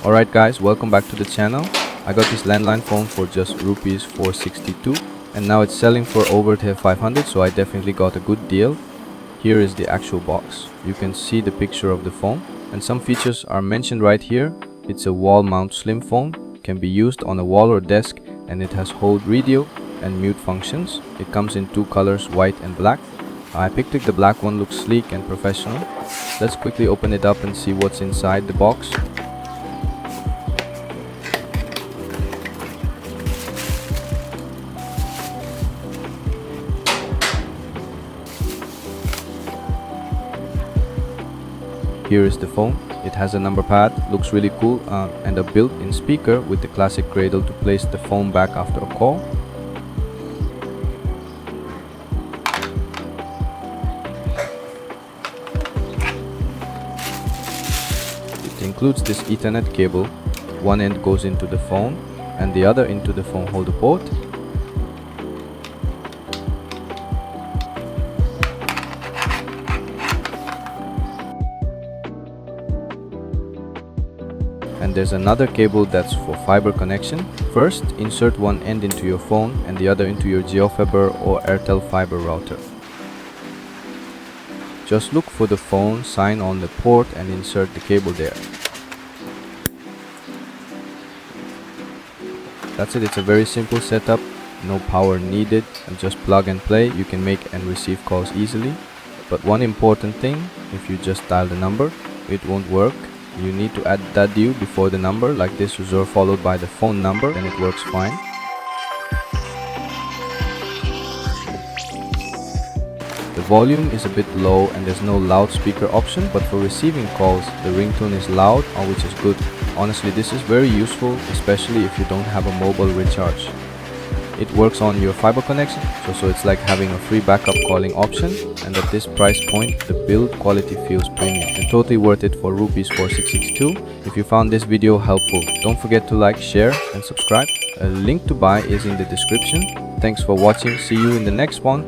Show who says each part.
Speaker 1: Alright guys, welcome back to the channel. I got this landline phone for just rupees 462 and now it's selling for over 500, so I definitely got a good deal. Here is the actual box. You can see the picture of the phone and some features are mentioned right here. It's a wall mount slim phone, can be used on a wall or desk, and it has hold radio and mute functions. It comes in two colors, white and black. I picked the black one, looks sleek and professional. Let's quickly open it up and see what's inside the box. Here is the phone. It has a number pad, looks really cool, and a built-in speaker with the classic cradle to place the phone back after a call. It includes this Ethernet cable. One end goes into the phone and the other into the phone holder port. And there's another cable that's for fiber connection. First, insert one end into your phone and the other into your JioFiber or Airtel Fiber router. Just look for the phone sign on the port and insert the cable there. That's it, it's a very simple setup, no power needed, and just plug and play. You can make and receive calls easily. But one important thing, if you just dial the number, it won't work. You need to add .du before the number, like this user followed by the phone number, then it works fine. The volume is a bit low and there's no loudspeaker option, but for receiving calls, the ringtone is loud, which is good. Honestly, this is very useful, especially if you don't have a mobile recharge. It works on your fiber connection, so it's like having a free backup calling option, and at this price point, the build quality feels premium and totally worth it for rupees 4662. If you found this video helpful, don't forget to like, share and subscribe. A link to buy is in the description. Thanks for watching, see you in the next one.